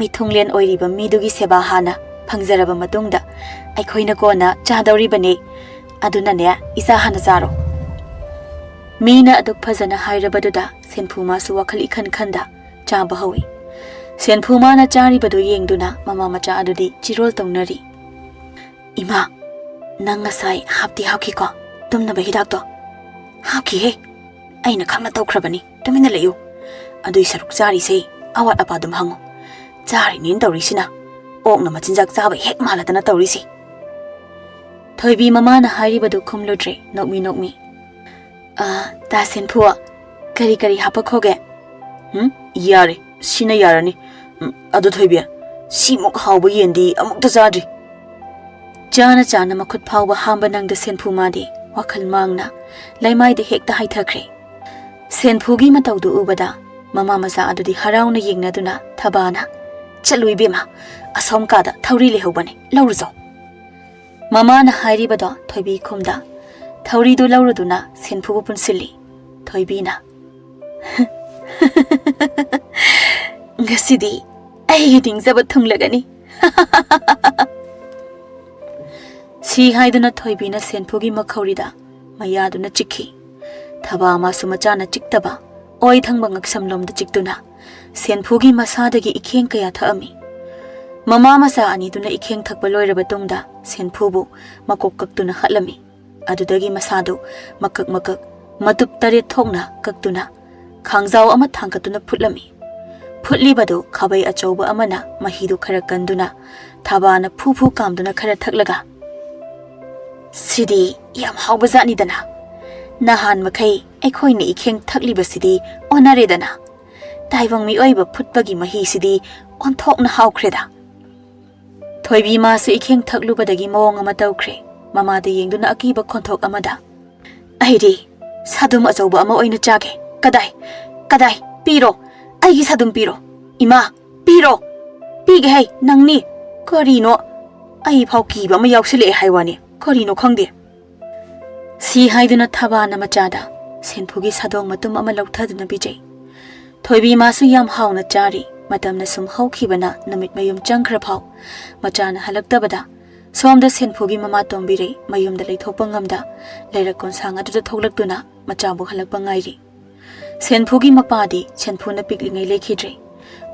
ꯃꯤꯊꯨꯡꯂꯦꯟ ꯑꯣꯏꯔꯤꯕ ꯃꯤꯗꯨꯒꯤ ꯁꯦꯕꯥ ꯍꯥꯟꯅ ꯐꯪꯖꯔꯕ ꯃꯇꯨꯡꯗ ꯑꯩꯈꯣꯏꯅ ꯀꯣꯟꯅ ꯆꯥꯗꯧꯔꯤꯕꯅꯦ ꯑꯗꯨꯅꯅꯦ ꯏꯆꯥ ꯍꯥꯟꯅ ꯆꯥꯔꯣ ꯃꯤꯅ ꯑꯗꯨꯛ ꯐꯖꯅ ꯍꯥꯏꯔꯕꯗꯨꯗ ꯁꯦꯟꯐꯨ ꯃꯥꯁꯨ ꯋꯥꯈꯜ ꯏꯈꯟ ꯈꯟꯗ ꯆꯥꯕ ꯍꯧꯏ ꯁꯦꯟꯐꯨ ꯃꯥꯅ ꯆꯥꯔꯤꯕꯗꯨ ꯌꯦꯡꯗꯨꯅ ꯃꯃꯥ ꯃꯆꯥ ꯑꯗꯨꯗꯤ ꯆꯤꯔꯣꯜ ꯇꯧꯅꯔꯤ 이마 ꯅꯪ ꯉꯁꯥꯏ ꯍꯥꯞꯇꯤ ꯍꯥꯞꯈꯤꯀꯣ ꯇꯨꯝꯅꯕ ꯍꯤꯗꯥꯛꯇꯣ ꯍꯥꯞꯈꯤꯍꯦ ꯑꯩꯅ ꯈꯪꯅ ꯇꯧꯈ꯭ꯔꯕꯅꯤ ꯇꯨꯃꯤꯟꯅ ꯂꯩꯌꯨ ꯑꯗꯨꯏ ꯁꯔꯨꯛ ꯆꯥꯔꯤꯁꯦ ꯑꯋꯥꯠ ꯑꯄꯥ ꯑꯗꯨꯝ ꯍꯪꯉꯨ ꯆꯥꯔꯤꯅꯦꯅ ꯇꯧꯔꯤꯁꯤꯅ ꯑꯣꯛꯅ ꯃꯆꯤꯟꯖꯥꯛ ꯆꯥꯕ ꯍꯦꯛ ꯃꯥꯜꯂꯗꯅ ꯇꯧꯔꯤꯁꯤ ꯊꯣꯏꯕꯤ ꯃꯃꯥꯅ ꯍꯥꯏꯔꯤꯕꯗꯨ ꯈꯨꯝꯂꯨꯗ꯭ꯔꯦ ꯅꯣꯛꯃꯤ ꯇꯥ ꯁꯦꯟꯐꯨ ꯀꯔꯤ ꯀꯔꯤ ꯍꯥꯞꯄꯈꯣꯒꯦ ꯌꯥꯔꯦ ꯁꯤꯅ ꯌꯥꯔꯅꯤ ꯑꯗꯨ ꯊꯣꯏꯕꯤ ꯁꯤꯃꯨꯛ ꯍꯥꯎꯕ ꯌꯦꯟꯗꯤ ꯑꯃꯨꯛꯇ ꯆꯥꯗ꯭ꯔꯤ ꯆꯥꯅ ꯆꯥꯅ ꯃꯈꯨꯠ ꯐꯥꯎꯕ ꯍꯥꯝꯕ ꯅꯪꯗ ꯁꯦꯟꯐꯨ ꯃꯥꯗꯤ ꯋꯥꯈꯜ ꯃꯥꯡꯅ ꯂꯩꯃꯥꯏꯗ ꯍꯦꯛꯇ ꯍꯥꯏꯊꯈ꯭ꯔꯦ ꯁꯦꯟꯐꯨꯒꯤ ꯃꯇꯧꯗꯨ ꯎꯕꯗ ꯃꯃꯥ ꯃꯆꯥ ꯑꯗꯨꯗꯤ ꯍꯔꯥꯎꯅ ꯌꯦꯡꯅꯗꯨꯅ ꯊꯕꯥꯅ ꯆꯠꯂꯨ ꯏꯕꯦꯝꯃ ꯑꯁꯣꯝ ꯀꯥꯗ ꯊꯧꯔꯤ ꯂꯩꯍꯧꯕꯅꯤ ꯂꯧꯔꯨꯖꯧ ꯃꯃꯥꯅ ꯍꯥꯏꯔꯤꯕꯗꯣ ꯊꯣꯏꯕꯤ ꯈꯨꯝꯗ ꯊꯧꯔꯤꯗꯨ ꯂꯧꯔꯨꯗꯨꯅ ꯁꯦꯟꯐꯨꯕꯨ ꯄꯨꯟꯁꯤꯜꯂꯤ ꯊꯣꯏꯕꯤꯅ ꯉꯁꯤꯗꯤ ꯑꯩꯒꯤ ꯅꯤꯡꯖꯕ ꯊꯨꯡꯂꯒꯅꯤ ꯁꯤ ꯍꯥꯏꯗꯨꯅ ꯊꯣꯏꯕꯤꯅ ꯁꯦꯟꯐꯨꯒꯤ ꯃꯈꯧꯔꯤꯗ ꯃꯌꯥꯗꯨꯅ ꯆꯤꯛꯈꯤ ꯊꯕꯥ ꯃꯥꯁꯨ ꯃꯆꯥꯅ ꯆꯤꯛꯇꯕ ꯑꯣꯏ ꯊꯪꯕ ꯉꯛꯁꯝꯂꯣꯝꯗ ꯆꯤꯛꯇꯨꯅ ꯁꯦꯟꯐꯨꯒꯤ ꯃꯁꯥꯗꯒꯤ ꯏꯈꯦꯡ ꯀꯌꯥ ꯊꯛꯑꯝꯃꯤ ꯃꯃꯥ ꯃꯆꯥ ꯑꯅꯤꯗꯨꯅ ꯏꯈꯦꯡ ꯊꯛꯄ ꯂꯣꯏꯔꯕ ꯇꯨꯡꯗ ꯁꯦꯟꯐꯨꯕꯨ ꯃꯀꯣꯛ ꯀꯛꯇꯨꯅ ꯍꯠꯂꯝꯃꯤ ꯑꯗꯨꯗꯒꯤ ꯃꯁꯥꯗꯨ ꯃꯀꯛ ꯃꯀꯛ ꯃꯇꯨꯞ 8 ꯊꯣꯛꯅ ꯀꯛꯇꯨꯅ ꯈꯥꯡꯖꯥꯎ ꯑꯃ ꯊꯥꯡꯒꯠꯇꯨꯅ ꯐꯨꯠꯂꯝꯃꯤ ꯐꯨꯠꯂꯤꯕꯗꯨ ꯈꯥꯕꯩ ꯑꯆꯧꯕ ꯑꯃꯅ ꯃꯍꯤꯗꯨ ꯈꯔ ꯀꯟꯗꯨꯅ ꯊꯕꯥꯅ ꯐꯨ ꯀꯥꯝꯗꯨꯅ ꯈꯔ ꯊꯛꯂꯒ ꯁꯤꯗꯤ ꯌꯥꯝ ꯍꯥꯎꯕ ꯖꯥꯠꯅꯤꯗꯅ ꯅꯍꯥꯟ ꯃꯈꯩ ꯑꯩꯈꯣꯏꯅ ꯏꯈꯦꯡ ꯊꯛꯂꯤꯕꯁꯤꯗꯤ ꯑꯣꯟꯅꯔꯦꯗꯅ ꯇꯥꯏꯕꯪ ꯃꯤꯑꯣꯏꯕ ꯐꯨꯠꯄꯒꯤ ꯃꯍꯤꯁꯤꯗꯤ ꯑꯣꯟꯊꯣꯛꯅ ꯍꯥꯎꯈ꯭ꯔꯦꯗ ꯊꯣꯏꯕꯤ ꯃꯥꯁꯨ ꯏꯈꯦꯡ ꯊꯛꯂꯨꯕꯗꯒꯤ ꯃꯑꯣꯡ ꯑꯃ ꯇꯧꯈ꯭ꯔꯦ ꯃꯃꯥꯗ ꯌꯦꯡꯗꯨꯅ ꯑꯀꯤꯕ ꯈꯣꯟꯊꯣꯛ ꯑꯃꯗ ꯑꯩꯗꯤ ꯁꯥꯗꯨꯝ ꯑꯆꯧꯕ ꯑꯃ ꯑꯣꯏꯅ ꯆꯥꯒꯦ ꯀꯗꯥꯏ ꯄꯤꯔꯣ ꯑꯩꯒꯤ ꯁꯥꯗꯨꯝ ꯄꯤꯔꯣ ꯏꯃꯥ ꯄꯤꯔꯣ ꯄꯤꯒꯦ ꯍꯩ ꯅꯪꯅꯤ ꯀꯔꯤꯅꯣ ꯑꯩ ꯐꯥꯎ ꯀꯤꯕ ꯑꯃ ꯌꯥꯎꯁꯤꯜꯂꯛꯑꯦ ꯍꯥꯏꯋꯥꯅꯤ ꯀꯔꯤꯅꯣ ꯈꯪꯗꯦ ꯁꯤ ꯍꯥꯏꯗꯨꯅ ꯊꯕꯥꯅ ꯃꯆꯥꯗ ꯁꯦꯟꯐꯨꯒꯤ ꯁꯥꯗꯣꯡ ꯃꯇꯨꯝ ꯑꯃ ꯂꯧꯊꯗꯨꯅ ꯄꯤꯖꯩ ꯊꯣꯏꯕꯤ ꯃꯥꯁꯨ ꯌꯥꯝ ꯍꯥꯎꯅ ꯆꯥꯔꯤ ꯃꯇꯝꯅ ꯁꯨꯝ ꯍꯧꯈꯤꯕꯅ ꯅꯨꯃꯤꯠ ꯃꯌꯨꯝ ꯆꯪꯈ꯭ꯔ ꯐꯥꯎ ꯃꯆꯥꯅ ꯍꯜꯂꯛꯇꯕꯗ ꯁꯣꯝꯗ ꯁꯦꯟꯐꯨꯒꯤ ꯃꯃꯥ ꯇꯣꯝꯕꯤꯔꯩ ꯃꯌꯨꯝꯗ ꯂꯩꯊꯣꯛꯄ ꯉꯝꯗ ꯂꯩꯔꯛ ꯀꯣꯟꯁꯥꯡ ꯑꯗꯨꯗ ꯊꯣꯛꯂꯛꯇꯨꯅ ꯃꯆꯥꯕꯨ ꯍꯜꯂꯛꯄ ꯉꯥꯏꯔꯤ ꯁꯦꯟꯐꯨꯒꯤ ꯃꯄꯥꯗꯤ ꯁꯦꯟꯐꯨꯅ ꯄꯤꯛꯂꯤꯉꯩ ꯂꯩꯈꯤꯗ꯭ꯔꯦ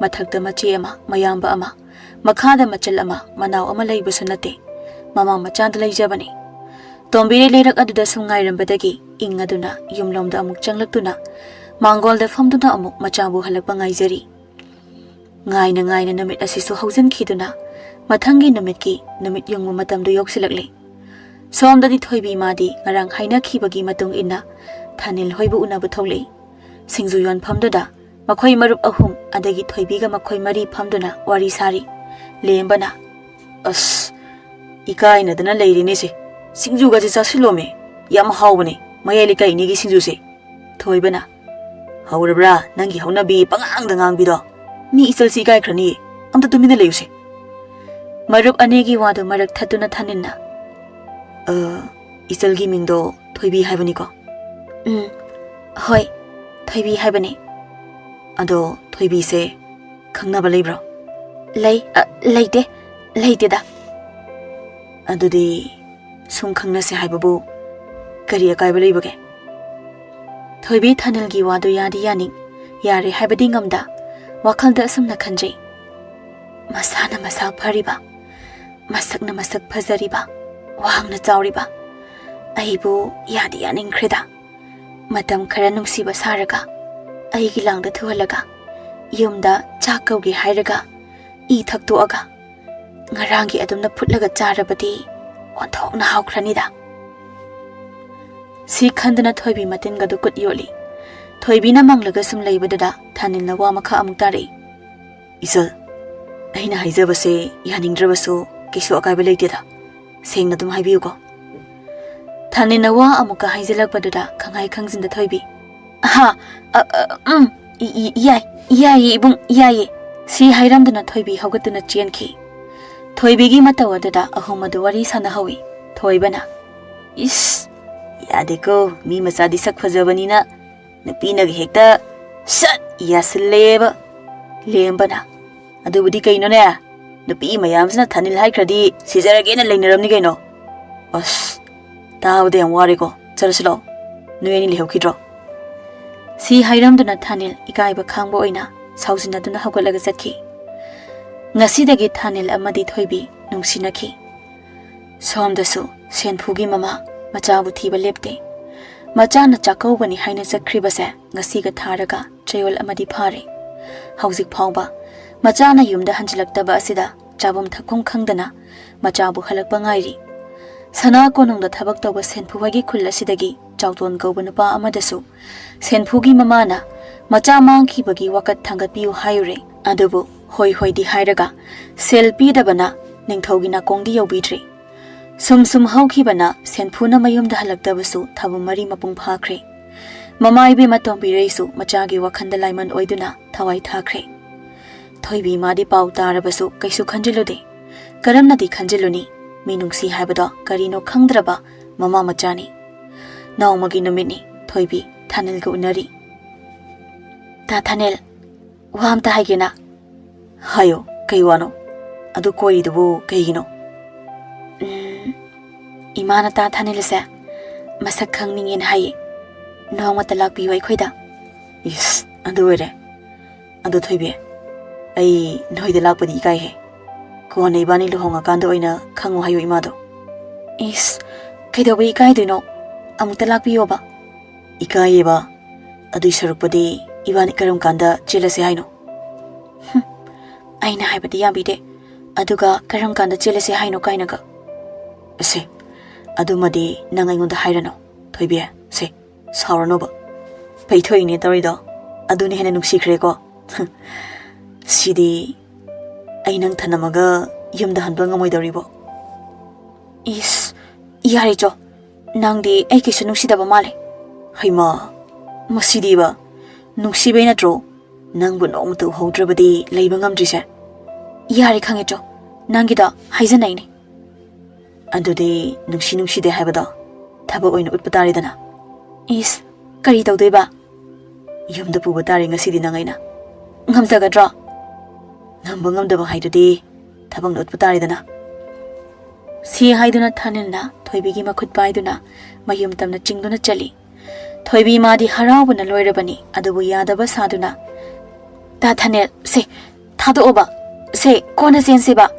ꯃꯊꯛꯇ ꯃꯆꯦ ꯑꯃ ꯃꯌꯥꯝꯕ ꯑꯃ ꯃꯈꯥꯗ ꯃꯆꯜ ꯑꯃ ꯃꯅꯥꯎ ꯑꯃ ꯂꯩꯕꯁꯨ ꯅꯠꯇꯦ ꯃꯃꯥ ꯃꯆꯥꯗ ꯂꯩꯖꯕꯅꯤ ꯇꯣꯝꯕꯤꯔꯩ ꯂꯩꯔꯛ ꯑꯗꯨꯗ ꯁꯨꯝ ꯉꯥꯏꯔꯝꯕꯗꯒꯤ ꯏꯪꯉꯗꯨꯅ ꯌꯨꯝꯂꯣꯝꯗ ꯑꯃꯨꯛ ꯆꯪꯂꯛꯇꯨꯅ ꯃꯥꯡꯒꯣꯜꯗ ꯐꯝꯗꯨꯅ ꯑꯃꯨꯛ ꯃꯆꯥꯕꯨ ꯍꯜꯂꯛꯄ ꯉꯥꯏꯖꯔꯤ ꯉꯥꯏꯅ ꯅꯨꯃꯤꯠ ꯑꯁꯤꯁꯨ ꯍꯧꯖꯤꯟꯈꯤꯗꯨꯅ ꯃꯊꯪꯒꯤ ꯅꯨꯃꯤꯠꯀꯤ ꯅꯨꯃꯤꯠ ꯌꯨꯡꯕ ꯃꯇꯝꯗꯨ ꯌꯧꯁꯤꯜꯂꯛꯂꯦ ꯁꯣꯝꯗꯗꯤ ꯊꯣꯏꯕꯤ ꯃꯥꯗꯤ ꯉꯔꯥꯡ ꯍꯥꯏꯅꯈꯤꯕꯒꯤ ꯃꯇꯨꯡ ꯏꯟꯅ ꯊꯥꯅꯤꯜ ꯍꯣꯏꯕꯨ ꯎꯅꯕ ꯊꯣꯛꯂꯛꯏ ꯁꯤꯡꯖꯨ ꯌꯣꯟꯐꯝꯗꯨꯗ ꯃꯈꯣꯏ ꯃꯔꯨꯞ 3 ꯑꯗꯒꯤ ꯊꯣꯏꯕꯤꯒ ꯃꯈꯣꯏ 4 ꯐꯝꯗꯨꯅ ꯋꯥꯔꯤ ꯁꯥꯔꯤ ꯂꯦꯝꯕꯅ ꯑꯁ 이까이나드나 레이리니시 싱주가지 짜실로미 얌 하오버니 마야리까 이니기 싱주시 토이베나 하오르브라 난기 하오나비 빵앙당앙비도 미 이설시 이까이크라니 아무도 두미나 레유시 마룹 아내기 와도 마락 타두나 타닌나 이설기 밍도 토이비 하이버니거 헐 토이비 하이버니 아도 토이비세 강나바 레이브로 레이데다 ꯑꯗꯨꯗꯤ ꯁꯨꯝ ꯈꯪꯅꯁꯦ ꯍꯥꯏꯕꯕꯨ ꯀꯔꯤ ꯑꯀꯥꯏꯕ ꯂꯩꯕꯒꯦ ꯊꯣꯏꯕꯤ ꯊꯥꯅꯤꯜꯒꯤ ꯋꯥꯗꯨ ꯌꯥꯗꯤ ꯌꯥꯅꯤꯡ ꯌꯥꯔꯦ ꯍꯥꯏꯕꯗꯤ ꯉꯝꯗ ꯋꯥꯈꯜꯗ ꯑꯁꯨꯝꯅ ꯈꯟꯖꯩ ꯃꯁꯥꯅ ꯃꯁꯥ ꯐꯔꯤꯕ ꯃꯁꯛꯅ ꯃꯁꯛ ꯐꯖꯔꯤꯕ ꯋꯥꯡꯅ ꯆꯥꯎꯔꯤꯕ ꯑꯩꯕꯨ ꯌꯥꯗꯤ ꯌꯥꯅꯤꯡꯈ꯭ꯔꯦꯗ ꯃꯇꯝ ꯈꯔ ꯅꯨꯡꯁꯤꯕ ꯁꯥꯔꯒ ꯑꯩꯒꯤ ꯂꯥꯡꯗ ꯊꯨꯍꯜꯂꯒ ꯌꯨꯝꯗ ꯆꯥꯛ ꯀꯧꯒꯦ ꯍꯥꯏꯔꯒ E ꯊꯛꯇꯣꯛꯑꯒ ngarangi adumna phutlaga charabadi onthokna hawkranida si khandana thoibi matinga du kut yoli thoibina manglaga sum leibadada thanilna wa makha amuk tare isal aina haijabase yaningdrabasu kisu akaiba leiteda sengna dum haibiyuko thanilna wa amuka haijilakpadada khangai khangjinda thoibi ha yai ibung yai si hairamdana thoibi hawgatuna chenki थोइबीगी मतवददा अहुमदु वरी सानहौई थोइबना इस यादेको मी मचादी सक फजबनीना नपीनग हेक्ता सट यासलेब लेम्बना अदुबुदी कइनोने नपी मयामसना थानिल हाइख्रदी सिजरगेना लेनरमनी कइनो अस तावदे याम वारेको चलसलो नुयनी लेहौखिद्रो सी हाइरमदुना थानिल इकाइबा खांबो ओइना साउजिनदुना हौगलगा चटखि ngasidagi thanil amadi thoibi nungsinaki somdasu senphugi mama machabu thiba lepte machana chakaubani haina chakribase ngasiga tharaga chayol amadi phare hauzik phawba Machana yumda hanjilaktaba asida chabam thakkum khangdana machabu halakpa ngairi. Sana konongda thabak tawba senphuwagi khullasidagi chawton kauba nupa amadasu senphugi mamana macha mangkhibagi wakat thangatpiu hayure adubu hoi hoidi hairaga sel pidabana ningthaugi nakongdi yobidri. Sum haukibana senphuna mayumda halaktabasu thabu mari mapung phakre. Mama ibe matombi reisu machagi wakhanda laiman oiduna thawai thakre. Thoibi madi pau tarabasu kaisu khanjilude. Karamnadi khanjiluni minungsi haibado karino khangdraba mama machani. Naumagi numini thoibi Thanel ga unari. Ta Thanel wamta haigena. Hayo kaiwano adu koidubu kaigino. Imana ta Thanel se masak khangningin haye. Nongma talak piwa ikhoida. Yes, adu ere. Adu thoibi ai noida lakpadi ikai he. Ko nei bani luhonga kando oina khangu hayo imado. Is kaidoba ikai duino amuta lakpiyo ba. Ikai ba adu sarukpadi ibani karam kanda chelase haino. Aina haibadi yambide aduga karam kanda chelase haino kainaga. Se adu madi nang aingonda hairano. Thoibi se Sauranoba. Panthoi ni tarido aduni hena nungsikhre ko. Sidi ai nang thanamaga yumda hanba ngamoidoribo. Is yari jo nangdi ai kisu nungsidaba male. Haima masidi ba nungsibe natro nangbu nongtu haudrabadi leiba ngamdrise. Yari khange jo nangida haijanai ni. Adudi nungside haibada thaba oina utpataridana. Is kari tawdeba yumda puba tari ngasidi nangaina ngamjagadra ngamba ngamdaba haidudi thabang utpataridana. Si haiduna Thanelna thoibigi makhut paiduna mayum tamna chingduna chali. Thoibi madi haraubuna loirabani adubu yadaba saduna. Ta Thanel se thado oba se kona senseba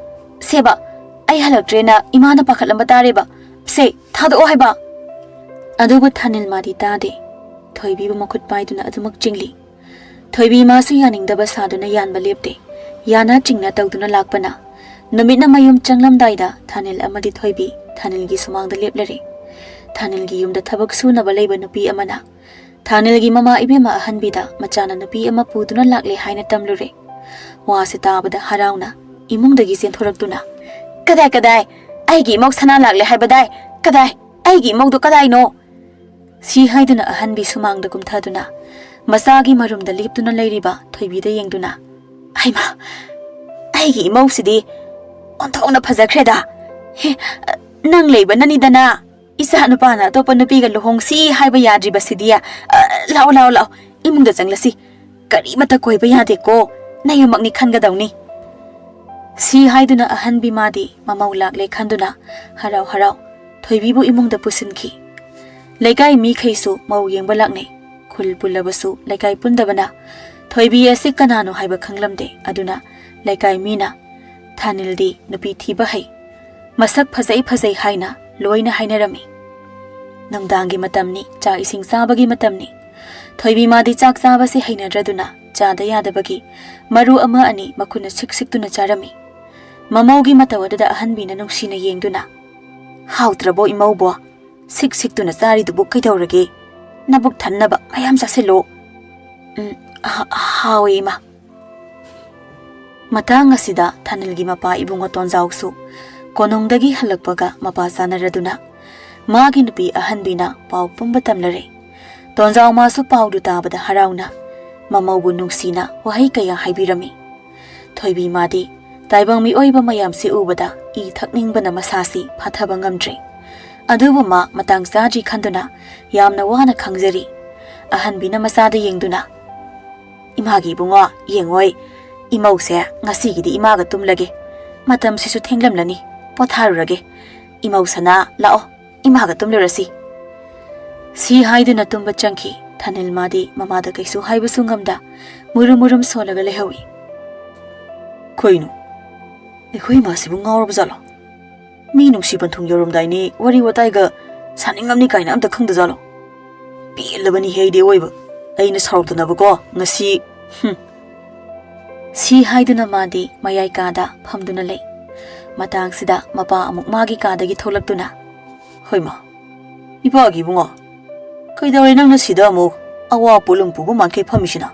seba ai halaktrena imana pakhatlamba tareba se thado o haiba. Adubu Thanel madi tade thoibi bu makhut paiduna adumak chingli. Thoibi masu yaningdaba saduna yanba lepte yana chingna tawduna lakpana. Numitna mayum changlamdaida Thanel amadi thoibi Thanel gi sumangda leplare. Thanel gi yumda thabak sunaba leiba nupi amana Thanel gi mama ibema ahanbida machana nupi ama puduna lakle haina tamlure. Wase tabada harauna imungdagi senthoraktuna. Kadai aigi mok sana lakle haibadai kadai aigi mok do kadai no. Si haiduna ahanbi sumangda kumthaduna masagi marumda liptuna leiriba thoibida yengduna. Aima aigi mok sidi onthona phajakreda. He nang leiba nanidana isa nupana topa nupiga luhongsi haiba yadriba sidia. Lao imungda changlasi kari mata koiba yade ko nayumakni khangadawni. Si haiduna ahanbi madi mamau lakle khanduna harau thoibibu imungda pusinki. Laikai mi khaisu mau yengba lakne khul pulabasu laikai pundabana thoibi ase kanano haiba khanglamde aduna laikai mina Thaneldi nupi thiba hai masak phajai haina loina hainarami. Namdangi matamni cha ising sabagi matamni thoibi madi chak sabase hainadraduna chada yadabagi maru ama ani makuna siktuna charami. Mamaugi matawadada ahanbina nungsina yengduna hautrabo imaubo siktuna chari dubu kaidawrage nabuk thannaba mayam chaselo. Hawi ma matang asida Thanelgi mapa ibunga tonjawsu konongdagi halakpaga mapa sanaraduna magi nupi ahanbina pau pumba tamlare. Tonjaw masu pau du tabada harauna mamaubu nungsina wahai kaya haibirami. Thoibi madi taibang mi oiba mayam si ubada I thakningbana masasi phathaba ngamdre. Adubu ma matang saji khanduna yamna wana khangjari. Ahanbina masada yengduna. Imagi bungo yengoi imause ngasigidi imaga tumlage. Matam sisu thenglamlani potharurage. Imausana lao imaga tumlurasi. Si haiduna tumba changki Thanel madi mamada kaisu haibasu ngamda murum solaga lehawi. Koinu ekhoi masibu ngawrab jalo mi nungsi banthung yorumdaini wari wataiga saningamni kaina amta khangda jalo pilabani heide oiba aina saruktanaba ko ngasi Si haiduna madi mayai kada phamduna lei. Matang sida mapa amuk magi kadagi tholakduna. Hoima. Ipagi bunga. Kaidawai nangna sida amuk awa polum pubu manke phamisina.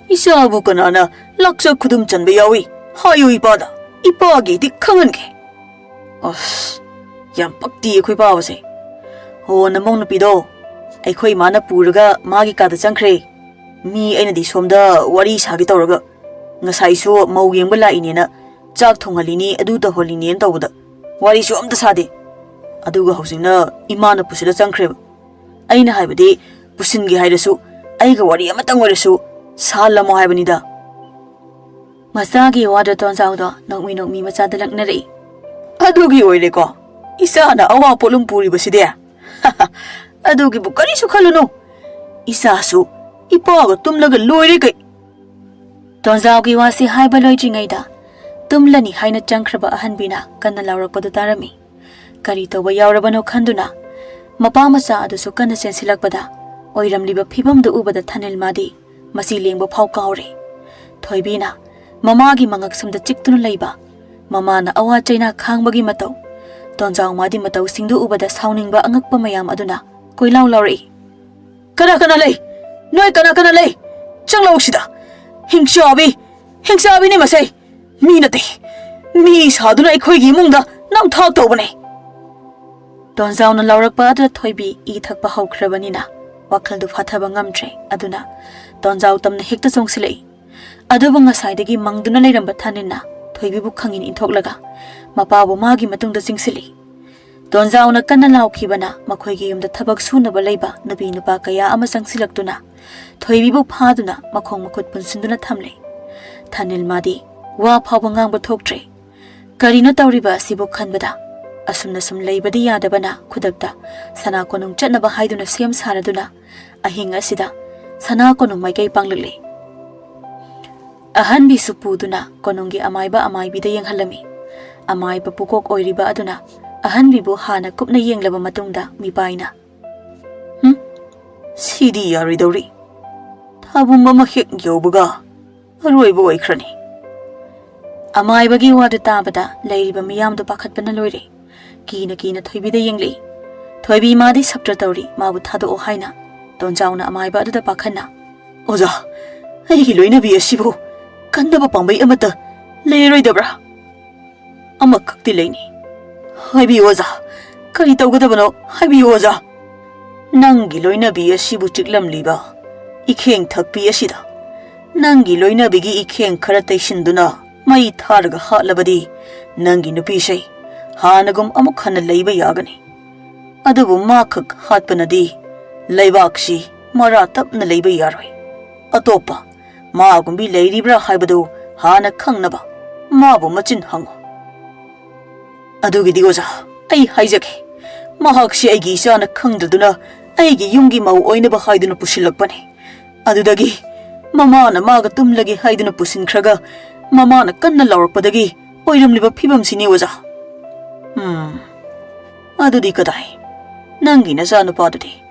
Isabu kanana laksa khudum chanba yawi. Hayo ipada. Ipagi di khangange. As. Yam pakti ekhoi pawase. Ho namong napido. Ekhoi mana puraga magi kada changkhre. Mi aina di somda wari sagi tawraga. Ngasai su mau yengba lainena chak thongalini adu ta holini en tawda. Wari su amta sade. Aduga hausingna imana pusida changkhre. Aina haibadi pusingi hairasu aiga wari amatang warasu salamo haibanida. Masagi wada tonjaudo nokmi macha dalakna rei. Adugi oile ko. Isana awa polum puri baside. Adugi bu karisu khalunu. Isasu ipaga tumlaga loire kai. Tonjaugi wasi haiba loijingaida. Tumlani haina changkhraba ahanbina kanna laurakpadu tarami. Kari toba yaurabano khanduna. Mapa macha adusu kanna sensilakpada. Oiramliba phibamdu ubada thanil madi. Masi lengba phau kaure. Thoibina mamagi mangak samda chiktuna leiba. Mamana awa chaina khangbagi matau. Tonjau madi matau singdu ubada sauningba angakpa mayam aduna koilau lauri. Kana lei. Noi kana lei. Changlau sida. Hingsabi ni masai. Mi nate. Mi saduna ikhoigi mungda nang thak tawbane. Tonjau na laurakpa adra thoibi I thakpa haukhrabanina. Wakhaldu fathaba ngamtre aduna tonjau tamna hekta songsilei. Aduba ngasaidagi mangduna leiramba thanina thoibibu khangin inthoklaga mapabu magi matungda singsili. Tonjau na kanna laukhibana makhoigi yumda thabak sunaba leiba nubi nupa kaya ama sangsilaktuna thoibibu phaduna makhong makhut punsinduna thamle. Thanil madi wa phawba ngangba thoktre. Karino tawriba sibu khanbada asumna sum leibadi yadabana khudakta sana konung chatnaba haiduna sem saraduna ahing asida sana konung maikai panglule. Ahan bi supuduna konunggi amaibi da yenghalami. Amaiba pukok oiriba aduna ahan bibu hana kupna yenglaba matungda mipaina. Sidi yaridori. Thabumba mahek yobuga aroiba oikrani. Amaibagi wada tabada leiriba miyamdu pakhatpana loire. Kina thoibida yengli. Thoibi madi sabtra tawri mabu thado o haina. Tonjauna amaiba aduda pakhana. Oza, aigi loinabi asibu kandaba pambai amata leiroidabra. Ama kakti leini. Haibi oza, kari tawgadabano haibi oza. Nangi loinabi asibu chiklamliba. Ekheng thakpi asida. Nangi loinabigi Ekheng khara taisinduna mai tharga hatlabadi nangi nupi sei. Hanagum amuk hana leiba yagani. Adubu makhak hatpanadi leibakshi mara tapna leiba yaroi. Atopa maagumbi leiribra haibadu hana khangnaba mabu machin hango. Adugidi oza ai haijake mahakshi aigi isana khangdraduna aigi yumgi mau oinaba haiduna pusilakpani. Adudagi mamana maga tumlagi haiduna pusinkhraga mamana kanna laurakpadagi oiramliba phibamsini oza. Adudi kadai nangi naza nupadudi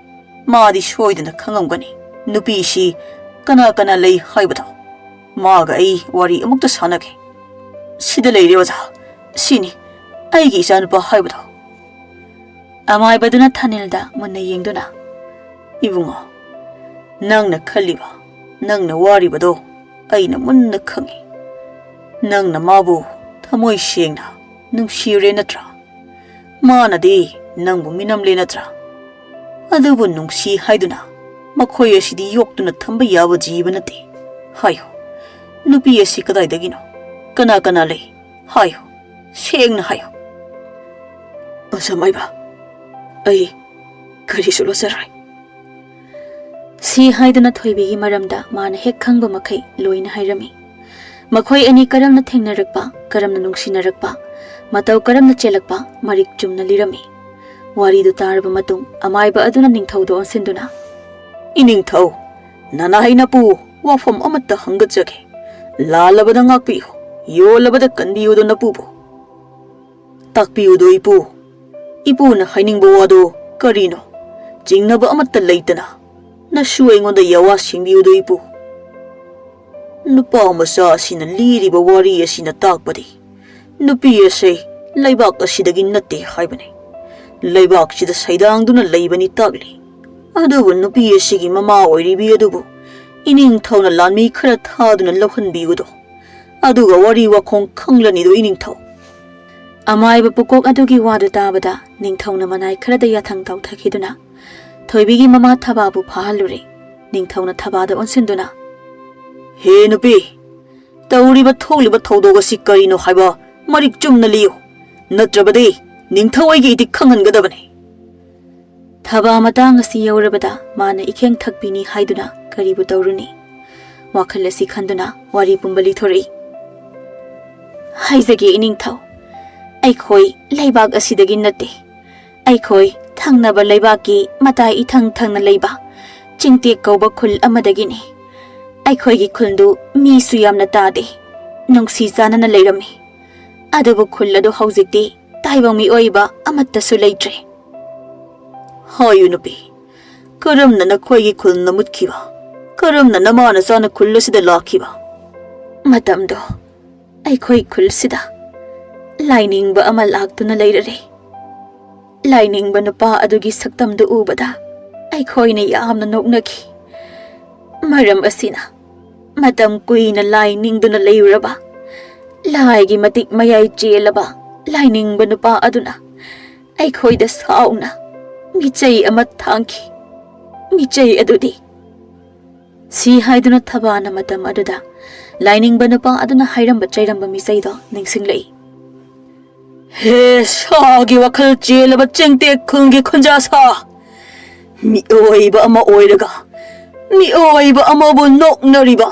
maadi soidana khangamgani nupi si kana lei haibado maga ai wari amukta sanage. Sida leire oza sini aigi isa nupa haibado. Amaibaduna thanilda munna yengduna. Ibungo nangna khaliba nangna waribado aina munna khangi. Nangna mabu thamoi sengna nungsire natra. Manadi nangbu minamle natra. Adubu nungsi haiduna makhoi asidi yoktuna thamba yaba jiba nate. Hayo nupi asi kadaidagino kana lei hayo sengna hayo. Osamaiba ai karisu losarai. Si haiduna thoibigi maramda mana hek khangba makhai loina hairami. Makhoi ani karamna thengnarakpa karamna nungsinnarakpa matau karamna chelakpa marik chumna lirami. Waridu taraba matung amaiba aduna ningthaudo onsinduna. Iningthau nana hainapu wafam amatta hangatjage. Lalabada ngakpiyo yolabada kanbiyudo napubo. Takpiyudo ipu na hainingbo wado karino jingnaba amatta leitana. Nashu aingonda yawa singbiyudo ipu. Nupa macha asina liriba wari asina takpadi. Nupi ase laibak asidagi natte haibani. Laibak sida saidangduna laibani tagli. Adubu nupi asigi mama oiribi adubu. Ining thawna lanmi khara thaduna lawhanbigudo. Aduga wari wakhong khanglanido ining thaw. Amaiba pukok adugi wadu tabada ningthawna manai kharada yathang taw thakiduna. Thoibigi mama thababu phahaluri. Ningthawna thabada onsinduna. He nupi. Tauriba tholiba thawdoga si karino haiba marik chumna liyo. Natrabadi ningthawaigi iti khanghangadabani. Thaba matang asi yaurabada mana Ekheng thakpini haiduna karibu tauruni. Wakhal asi khanduna wari pumbali thori. Haizagi ining thaw. Aikhoi laibak asidagi natte. Aikhoi thangnaba laibaki matai ithang thangna laiba. Chingte kauba khul amadagini. Aikhoi gi khuldu mi suyamna tade. Nungsi janana leirami. Adubu khuladu hauzikti taibang mi oiba amatta su leitre. Hayu nupi. Karamna nakhoi gi khulna mutkiba. Karamna namana sana khullasida lakiba. Matamdo. Aikhoi khulsida. Lainingba ama laktuna leirare. Lainingba nupa adugi saktamdu ubada. Aikhoi na yamna noknaki. Maram asina. Matam kuina lainingduna leiraba. Laigi matik mayai jelaba. Lainingba nupa aduna. Aikhoi da sauna. Meetei ama thangki. Meetei adudi. Si haiduna thabana matam aduda. Lainingba nupa aduna hairamba chairamba Meetei do ningsinglei. He saagi wakhal jelaba chengte khungi khunjasa. Mi oiba ama oiraga. Mi oiba ama bu noknariba.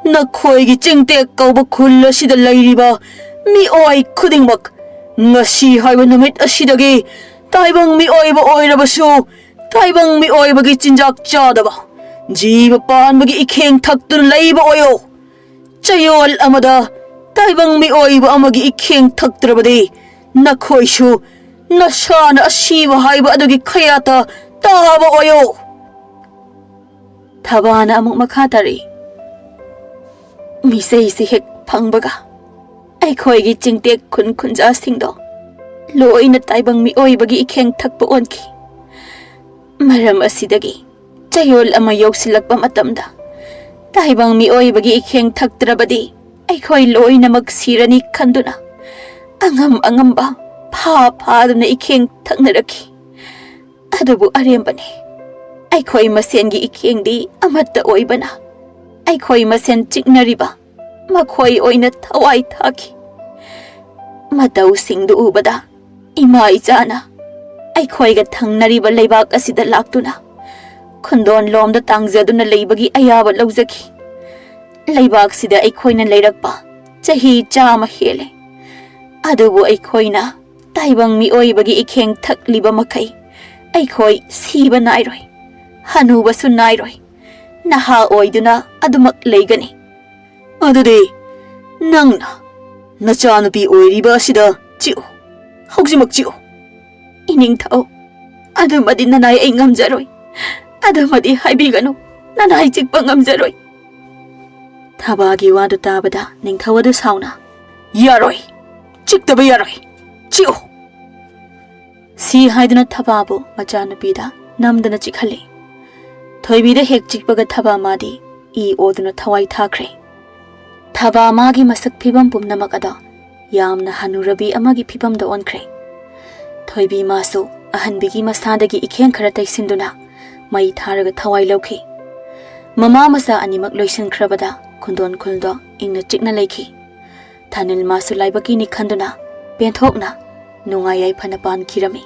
Nakhoigi chengte kauba khullasida leiriba. Mi oi khudingmak. Ngasi haiba numit asidagi. Taibang mi oiba oirabasu. Taibang mi oibagi chinjak chadaba. Jiba panbagi Ekheng thaktuna leiba oyo. Chayol amada. Taibang mi oiba amagi Ekheng thaktrabadi. Nakhoishu nasana asiba haiba adugi khayata taba oyo. Thabana amuk makhatari. Meetei si hek phangbaga. Aikhoi gi chingtek khun khunja singdo. Loina taibang mi oibagi Ekheng thakpa onki. Maram asidagi chayol ama yoksilakpa matamda. Taibang mi oibagi Ekheng thaktrabadi. Aikhoi loina magsirani khanduna. Angamba phaduna Ekheng thaknaraki. Adubu arembani. Aikhoi masengi Ekheng di amatta oibana. Aikhoi masen chiknariba. Makhoi oina thawai thaki. Matau singdu ubada. Ima ijana. Aikhoi ga thangnariba leibak asida laktuna. Khundon lomda tangjaduna leibagi ayaba lauzaki. Leibak sida aikhoina leirakpa. Chahi chama hele. Adubu aikhoina taibang mi oibagi Ekheng thakliba makai. Aikhoi siba nairoi. Hanuba su nairoi. Naha oiduna adumak leigani. Adude nangna nachanupi oiriba asida chiu. Haujimak chiu. Ining thau. Adumadi nanai ai ngamjaroi. Adumadi haibiganu. Nanai chikpa ngamjaroi. Thabagi wadu tabada ningthawadu sauna. Yaroi. Chiktaba yaroi. Chiu. Si haiduna thababu machanupida namdana chikhali. Thoibida hek chikpaga thaba madi I oduna thawai thakre. Thaba magi masak phibam pumnamak ada yamna hanurabi amagi phibam da onkre. Thoibi masu ahanbigi masadagi Ekheng khara taisinduna mai tharaga thawai lauki. Mama masa animak loisin khrabada khundon khuldo ingna chikna leiki. Thanil masu laibaki ni khanduna penthokna nungayai phana pan kirami.